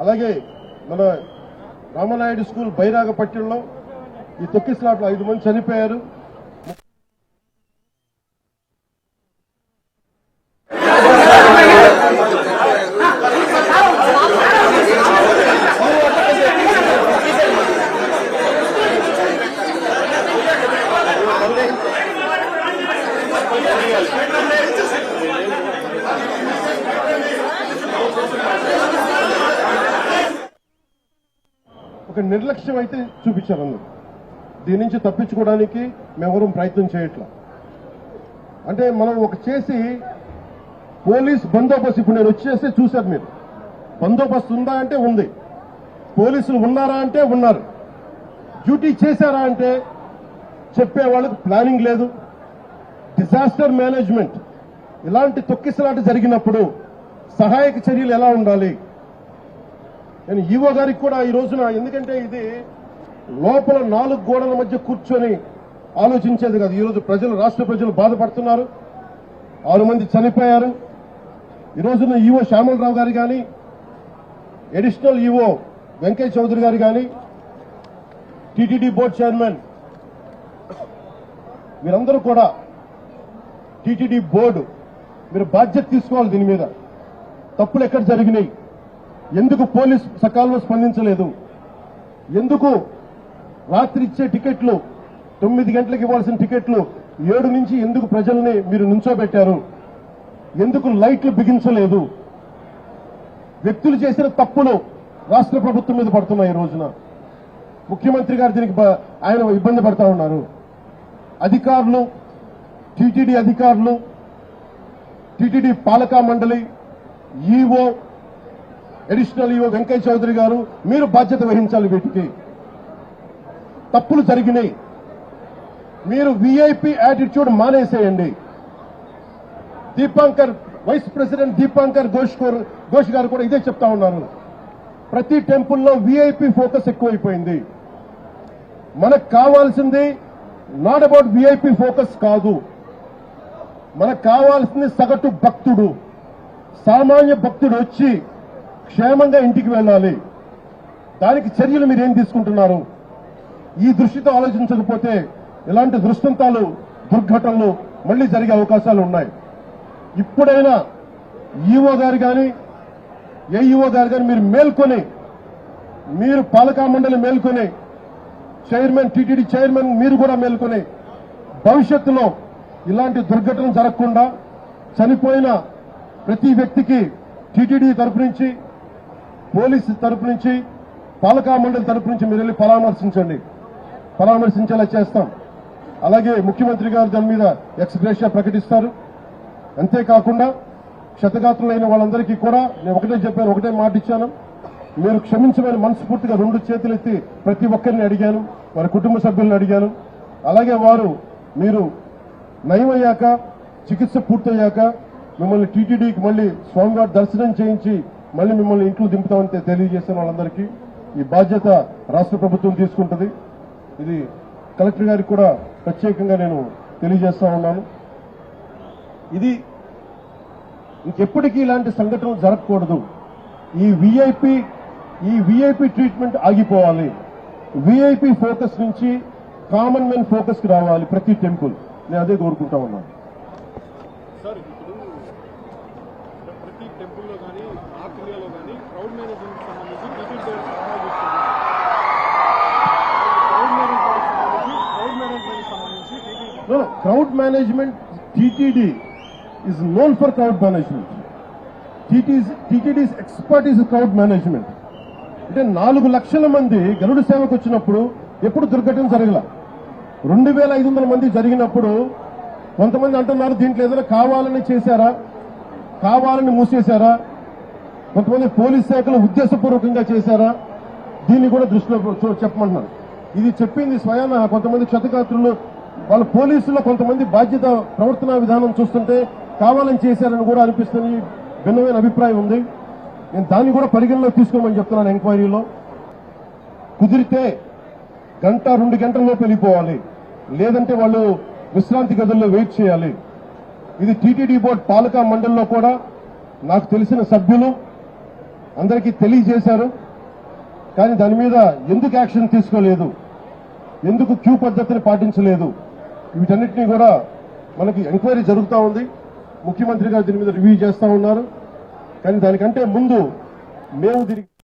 అలాగే మన రామనాయుడు స్కూల్ బైరాగపట్నంలో ఈ తొక్కిసలాట్లో 5 మంది చనిపోయారు. ఒక నిర్లక్ష్యం అయితే చూపించారు అందరూ. దీని నుంచి తప్పించుకోవడానికి మేమెవరూ ప్రయత్నం చేయట్లా. అంటే మనం ఒక చేసి పోలీస్ బందోబస్తు, ఇప్పుడు నేను వచ్చేస్తే చూశారు మీరు, బందోబస్తు ఉందా అంటే ఉంది, పోలీసులు ఉన్నారా అంటే ఉన్నారు, డ్యూటీ చేశారా అంటే చెప్పే వాళ్ళకు ప్లానింగ్ లేదు, డిజాస్టర్ మేనేజ్మెంట్. ఇలాంటి తొక్కిసలాట జరిగినప్పుడు సహాయక చర్యలు ఎలా ఉండాలి, నేను ఈవో గారికి కూడా ఈ రోజున, ఎందుకంటే ఇది లోపల 4 గోడల మధ్య కూర్చొని ఆలోచించేది కాదు. ఈరోజు ప్రజలు, రాష్ట్ర ప్రజలు బాధపడుతున్నారు. 6 మంది చనిపోయారు. ఈ రోజున ఈవో శ్యామలరావు గారు కానీ, అడిషనల్ ఈవో వెంకయ్య చౌదరి గారు కానీ, టీటీడీ బోర్డు చైర్మన్ మీరందరూ కూడా, టీటీడీ బోర్డు మీరు బాధ్యత తీసుకోవాలి. దీని మీద తప్పులు ఎక్కడ జరిగినాయి, ఎందుకు పోలీసు సకాలంలో స్పందించలేదు, ఎందుకు రాత్రి ఇచ్చే టికెట్లు 9 గంటలకు ఇవ్వాల్సిన టికెట్లు 7 నుంచి ఎందుకు ప్రజల్ని మీరు నుంచోబెట్టారు, ఎందుకు లైట్లు బిగించలేదు, వ్యక్తులు చేసిన తప్పులు రాష్ట్ర ప్రభుత్వం మీద పడుతున్నాయి. ఈ రోజున ముఖ్యమంత్రి గారు దీనికి ఆయన ఇబ్బంది పడతా ఉన్నారు. అధికారులు, టీటీడీ అధికారులు, టీటీడీ పాలకా మండలి, EO, additional EO Venkaiah Chowdary గారు, మీరు బాధ్యత వహించాలి. వీటికి తప్పులు జరిగినాయి. మీరు వీఐపీ యాటిట్యూడ్ మానేసేయండి. దీపాంకర్, వైస్ ప్రెసిడెంట్ దీపాంకర్ ఘోష్ గారు కూడా ఇదే చెప్తా ఉన్నారు. ప్రతి టెంపుల్లో వీఐపీ ఫోకస్ ఎక్కువైపోయింది. మనకు కావాల్సింది నాట్ అబౌట్ వీఐపీ ఫోకస్ కాదు, మనకు కావాల్సింది సగటు భక్తుడు, సామాన్య భక్తుడు వచ్చి క్షేమంగా ఇంటికి వెళ్ళాలి. దానికి చర్యలు మీరేం తీసుకుంటున్నారు? ఈ దృష్టితో ఆలోచించకపోతే ఇలాంటి దృష్టాంతాలు, దుర్ఘటనలు మళ్లీ జరిగే అవకాశాలు ఉన్నాయి. ఇప్పుడైనా ఈవో గారు కానీ, ఏఈఓ గారు కానీ మీరు మేల్కొని, మీరు పాలకా మండలి మేల్కొని, చైర్మన్, టీటీడీ చైర్మన్ మీరు కూడా మేల్కొని, భవిష్యత్తులో ఇలాంటి దుర్ఘటనలు జరగకుండా చనిపోయిన ప్రతి వ్యక్తికి టీటీడీ తరపు నుంచి, పోలీసు తరపు నుంచి, పాలకా మండలి తరపు నుంచి మీరు వెళ్ళి పరామర్శించేలా చేస్తాం. అలాగే ముఖ్యమంత్రి గారు దాని మీద ఎక్స్గ్రేషియా ప్రకటిస్తారు. అంతేకాకుండా క్షతగాత్రులైన వాళ్ళందరికీ కూడా నేను ఒకటే చెప్పాను, ఒకటే మాట ఇచ్చాను, మీరు క్షమించమని మనస్ఫూర్తిగా 2 చేతులెత్తి ప్రతి ఒక్కరిని అడిగాను, వారి కుటుంబ సభ్యులను అడిగాను. అలాగే మీరు నయమయ్యాక, చికిత్స పూర్తయ్యాక మిమ్మల్ని టీటీడీకి మళ్లీ స్వామివారి దర్శనం చేయించి మళ్లీ మిమ్మల్ని ఇంట్లో దింపుతామని తెలియజేసిన వాళ్ళందరికీ ఈ బాధ్యత రాష్ట్ర ప్రభుత్వం తీసుకుంటుంది. ఇది కలెక్టర్ గారికి కూడా ప్రత్యేకంగా నేను తెలియజేస్తా ఉన్నాను. ఇది ఇంకెప్పటికీ ఇలాంటి సంఘటనలు జరగకూడదు. ఈ వీఐపీ ట్రీట్మెంట్ ఆగిపోవాలి. వీఐపీ ఫోకస్ నుంచి కామన్ మెన్ ఫోకస్ కి రావాలి ప్రతి టెంపుల్. నేను అదే కోరుకుంటా ఉన్నాను. సార్, ఇప్పుడు ప్రతి టెంపుల్లో కానీ నార్త్ ఇండియాలో కానీ క్రౌడ్ మేనేజ్మెంట్ సంబంధించి ticket crowd management TTD is known for crowd management. TTD's expert is crowd management. అంటే 4 లక్షల మంది గరుడ సేవకు వచ్చినప్పుడు ఎప్పుడు దుర్ఘటన జరగల. 2500 మంది జరిగినప్పుడు కొంతమంది అంటున్నారు దీంట్లో ఏదైనా కావాలని చేశారా, కావాలని మూసేశారా, కొంతమంది పోలీస్ శాఖలు ఉద్దేశపూర్వకంగా చేశారా, దీన్ని కూడా దృష్టిలో చెప్పమంటున్నారు. ఇది చెప్పింది స్వయాన కొంతమంది క్షతగాత్రులు, వాళ్ళ పోలీసుల్లో కొంతమంది బాధ్యత ప్రవర్తనా విధానం చూస్తుంటే కావాలని చేశారని కూడా అనిపిస్తుంది. భిన్నమైన అభిప్రాయం ఉంది. నేను దాన్ని కూడా పరిగణలో తీసుకోమని చెప్తున్నాను. ఎంక్వైరీలో కుదిరితే 1-2 గంటల్లోపు వెళ్ళిపోవాలి, లేదంటే వాళ్ళు విశ్రాంతి గదుల్లో వెయిట్ చేయాలి. ఇది టీటీడీ బోర్డు పాలకా మండలిలో కూడా నాకు తెలిసిన సభ్యులు, అందరికీ తెలియజేశారు. కానీ దాని మీద ఎందుకు యాక్షన్ తీసుకోలేదు, ఎందుకు క్యూ పద్ధతిని పాటించలేదు, వీటన్నిటినీ కూడా మనకి ఎంక్వైరీ జరుగుతూ ఉంది. ముఖ్యమంత్రి గారు దీని మీద రివ్యూ చేస్తా ఉన్నారు. కానీ దానికంటే ముందు మేము దీనికి